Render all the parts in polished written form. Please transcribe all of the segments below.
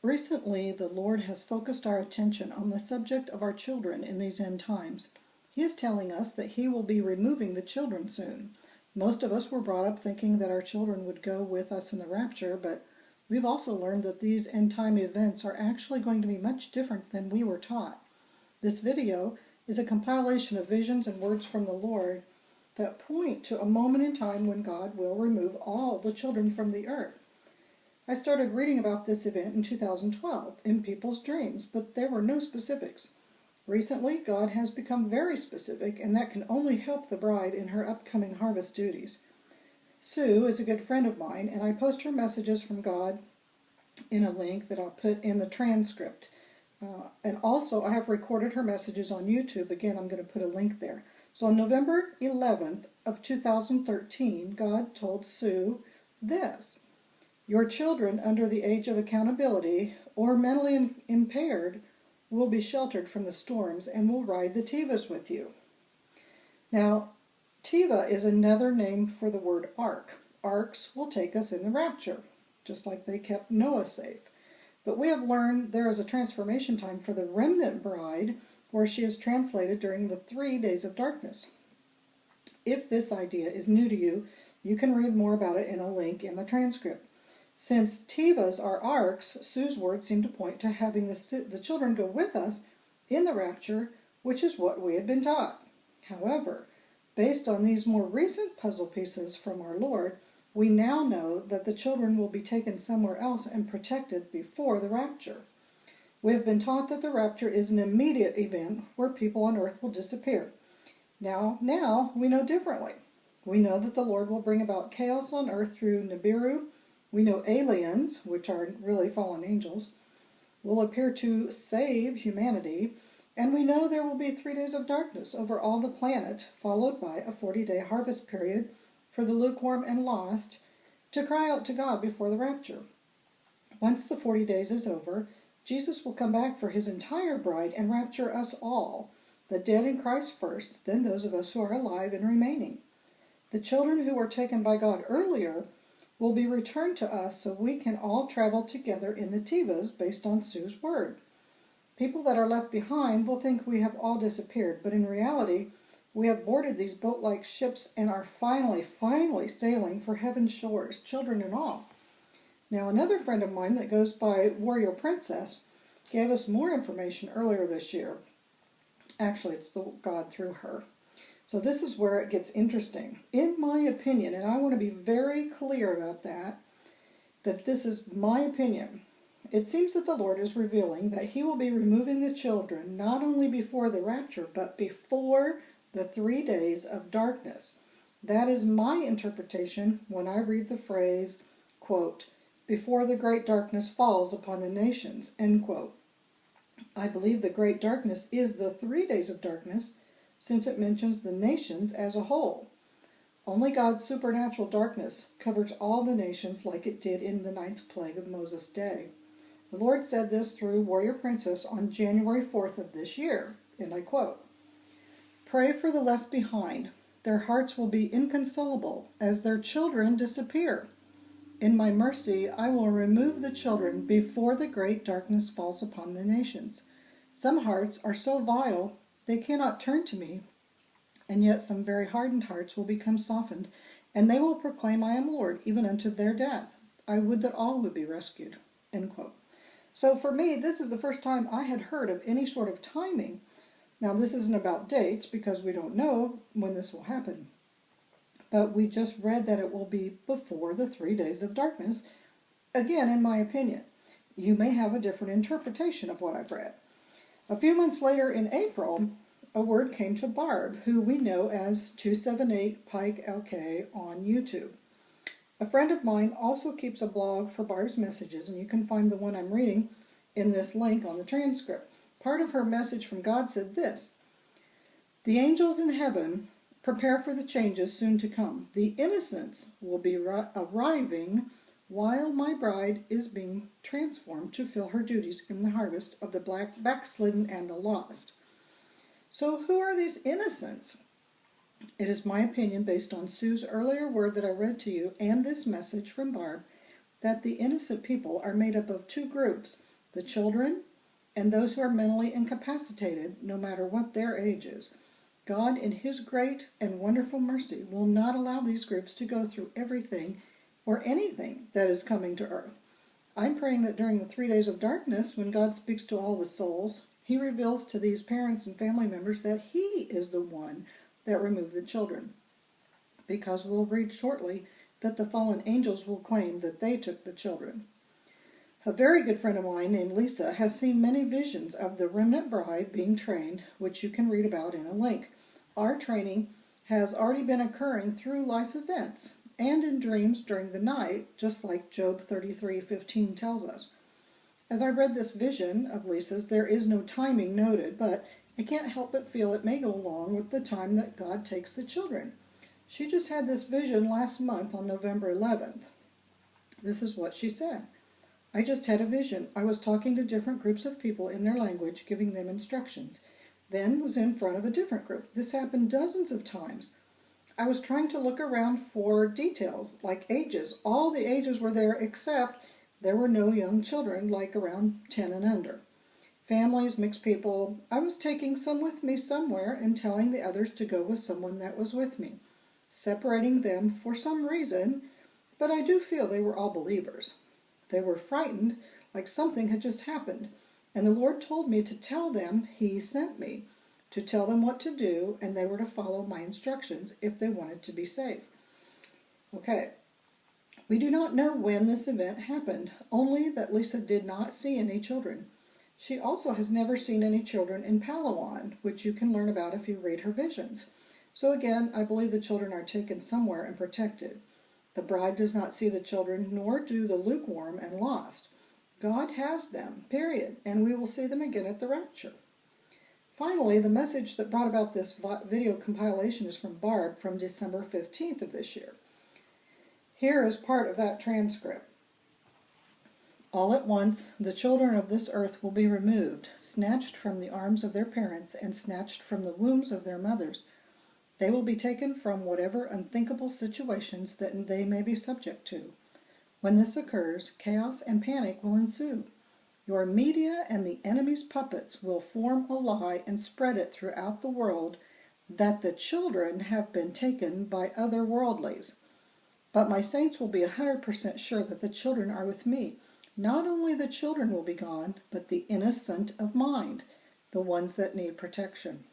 Recently, the Lord has focused our attention on the subject of our children in these end times. He is telling us that He will be removing the children soon. Most of us were brought up thinking that our children would go with us in the rapture, but we've also learned that these end time events are actually going to be much different than we were taught. This video is a compilation of visions and words from the Lord that point to a moment in time when God will remove all the children from the earth. I started reading about this event in 2012 in people's dreams, but there were no specifics. Recently, God has become very specific, and that can only help the bride in her upcoming harvest duties. Sue is a good friend of mine, and I post her messages from God in a link that I'll put in the transcript. And also, I have recorded her messages on YouTube. Again, I'm going to put a link there. So on November 11th of 2013, God told Sue this: "Your children under the age of accountability or mentally impaired will be sheltered from the storms and will ride the Tevas with you." Now, Teva is another name for the word ark. Arks will take us in the rapture, just like they kept Noah safe. But we have learned there is a transformation time for the remnant bride where she is translated during the 3 days of darkness. If this idea is new to you, you can read more about it in a link in the transcript. Since Tevas are arks, Sue's words seem to point to having the children go with us in the rapture, which is what we had been taught. However, based on these more recent puzzle pieces from our Lord, we now know that the children will be taken somewhere else and protected before the rapture. We have been taught that the rapture is an immediate event where people on earth will disappear. Now we know differently. We know that the Lord will bring about chaos on earth through Nibiru. We know aliens, which are really fallen angels, will appear to save humanity, and we know there will be 3 days of darkness over all the planet, followed by a 40-day harvest period for the lukewarm and lost to cry out to God before the rapture. Once the 40 days is over, Jesus will come back for His entire bride and rapture us all, the dead in Christ first, then those of us who are alive and remaining. The children who were taken by God earlier will be returned to us so we can all travel together in the Tevas based on Sue's word. People that are left behind will think we have all disappeared, but in reality, we have boarded these boat-like ships and are finally sailing for heaven's shores, children and all. Now, another friend of mine that goes by Warrior Princess gave us more information earlier this year. Actually, it's the God through her. So this is where it gets interesting. In my opinion, and I want to be very clear about that this is my opinion, it seems that the Lord is revealing that He will be removing the children not only before the rapture, but before the 3 days of darkness. That is my interpretation when I read the phrase, quote, "before the great darkness falls upon the nations," end quote. I believe the great darkness is the 3 days of darkness, since it mentions the nations as a whole. Only God's supernatural darkness covers all the nations like it did in the 9th plague of Moses' day. The Lord said this through Warrior Princess on January 4th of this year, and I quote, "Pray for the left behind. Their hearts will be inconsolable as their children disappear. In my mercy, I will remove the children before the great darkness falls upon the nations. Some hearts are so vile they cannot turn to me, and yet some very hardened hearts will become softened, and they will proclaim I am Lord, even unto their death. I would that all would be rescued," end quote. So for me, this is the first time I had heard of any sort of timing. Now, this isn't about dates because we don't know when this will happen. But we just read that it will be before the 3 days of darkness. Again, in my opinion, you may have a different interpretation of what I've read. A few months later in April, a word came to Barb, who we know as 278 Pike LK on YouTube. A friend of mine also keeps a blog for Barb's messages, and you can find the one I'm reading in this link on the transcript. Part of her message from God said this: "The angels in heaven prepare for the changes soon to come. The innocents will be arriving while my bride is being transformed to fill her duties in the harvest of the backslidden and the lost." So who are these innocents? It is my opinion, based on Sue's earlier word that I read to you and this message from Barb, that the innocent people are made up of two groups. the children, and those who are mentally incapacitated, no matter what their age is. God, in His great and wonderful mercy, will not allow these groups to go through everything or anything that is coming to earth. I'm praying that during the 3 days of darkness, when God speaks to all the souls, He reveals to these parents and family members that He is the one that removed the children. Because we'll read shortly that the fallen angels will claim that they took the children. A very good friend of mine named Lisa has seen many visions of the remnant bride being trained, which you can read about in a link. Our training has already been occurring through life events and in dreams during the night, just like Job 33:15 tells us. As I read this vision of Lisa's, there is no timing noted, but I can't help but feel it may go along with the time that God takes the children. She just had this vision last month on November 11th. This is what she said. I just had a vision. I was talking to different groups of people in their language, giving them instructions. Then was in front of a different group. This happened dozens of times. I was trying to look around for details, like ages. All the ages were there except there were no young children, like around 10 and under. Families, mixed people. I was taking some with me somewhere and telling the others to go with someone that was with me, separating them for some reason, but I do feel they were all believers. They were frightened, like something had just happened, and the Lord told me to tell them He sent me, to tell them what to do, and they were to follow my instructions if they wanted to be safe. Okay, we do not know when this event happened, only that Lisa did not see any children. She also has never seen any children in Palawan, which you can learn about if you read her visions. So again, I believe the children are taken somewhere and protected. The bride does not see the children, nor do the lukewarm and lost. God has them, period, and we will see them again at the rapture. Finally, the message that brought about this video compilation is from Barb from December 15th of this year. Here is part of that transcript. All at once, the children of this earth will be removed, snatched from the arms of their parents and snatched from the wombs of their mothers. They will be taken from whatever unthinkable situations that they may be subject to. When this occurs, chaos and panic will ensue. Your media and the enemy's puppets will form a lie and spread it throughout the world that the children have been taken by other worldlies. But my saints will be 100% sure that the children are with me. Not only the children will be gone, but the innocent of mind, the ones that need protection.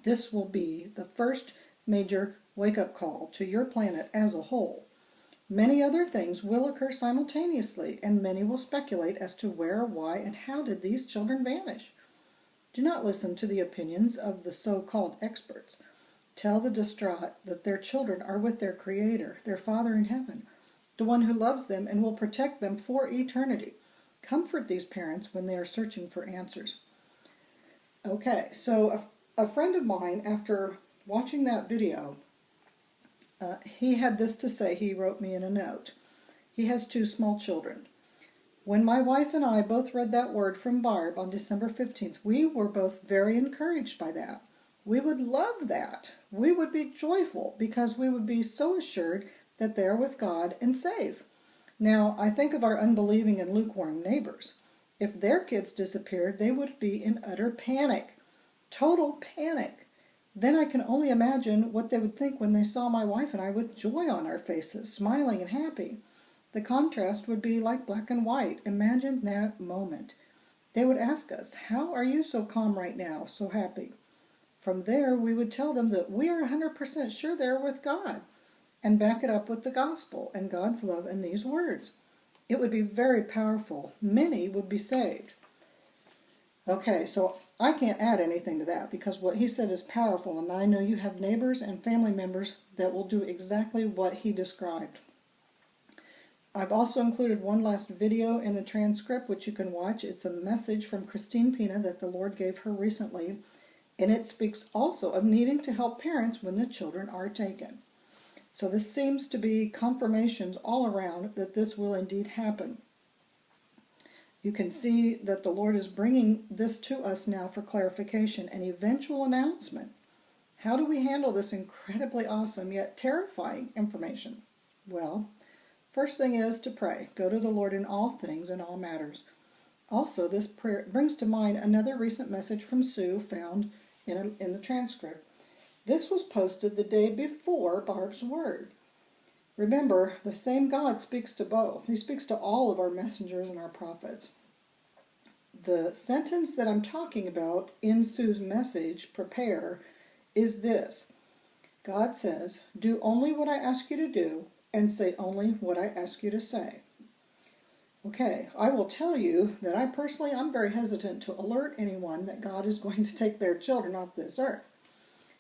This will be the first major wake-up call to your planet as a whole. Many other things will occur simultaneously, and many will speculate as to where, why, and how did these children vanish. Do not listen to the opinions of the so-called experts. Tell the distraught that their children are with their Creator, their Father in heaven, the one who loves them and will protect them for eternity. Comfort these parents when they are searching for answers. Okay, so a friend of mine, after watching that video, he had this to say. He wrote me in a note. He has 2 small children. When my wife and I both read that word from Barb on December 15th, we were both very encouraged by that. We would love that. We would be joyful because we would be so assured that they are with God and safe. Now, I think of our unbelieving and lukewarm neighbors. If their kids disappeared, they would be in utter panic. Total panic. Then I can only imagine what they would think when they saw my wife and I with joy on our faces, smiling and happy. The contrast would be like black and white. Imagine that moment. They would ask us, "How are you so calm right now, so happy?" From there, we would tell them that we are 100% sure they're with God, and back it up with the gospel and God's love in these words. It would be very powerful. Many would be saved. Okay, so I can't add anything to that because what he said is powerful, and I know you have neighbors and family members that will do exactly what he described. I've also included one last video in the transcript, which you can watch. It's a message from Christine Pina that the Lord gave her recently, and it speaks also of needing to help parents when the children are taken. So this seems to be confirmations all around that this will indeed happen. You can see that the Lord is bringing this to us now for clarification and eventual announcement. How do we handle this incredibly awesome yet terrifying information? Well, first thing is to pray. Go to the Lord in all things, in all matters. Also, this prayer brings to mind another recent message from Sue found in the transcript. This was posted the day before Barb's word. Remember, the same God speaks to both. He speaks to all of our messengers and our prophets. The sentence that I'm talking about in Sue's message, prepare, is this. God says, do only what I ask you to do and say only what I ask you to say. Okay, I will tell you that I'm very hesitant to alert anyone that God is going to take their children off this earth.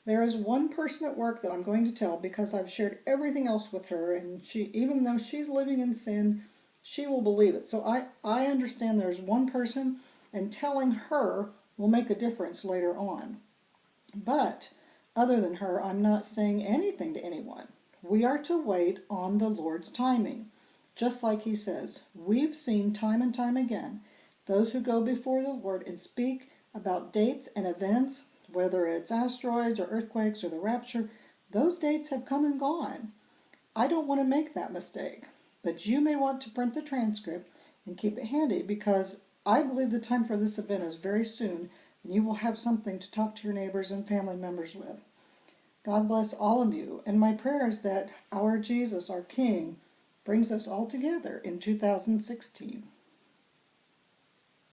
There is one person at work that I'm going to tell because I've shared everything else with her, and even though she's living in sin, she will believe it. So I understand there's one person, and telling her will make a difference later on. But other than her, I'm not saying anything to anyone. We are to wait on the Lord's timing. Just like he says, we've seen time and time again those who go before the Lord and speak about dates and events, whether it's asteroids or earthquakes or the rapture, those dates have come and gone. I don't want to make that mistake, but you may want to print the transcript and keep it handy because I believe the time for this event is very soon, and you will have something to talk to your neighbors and family members with. God bless all of you, and my prayer is that our Jesus, our King, brings us all together in 2016.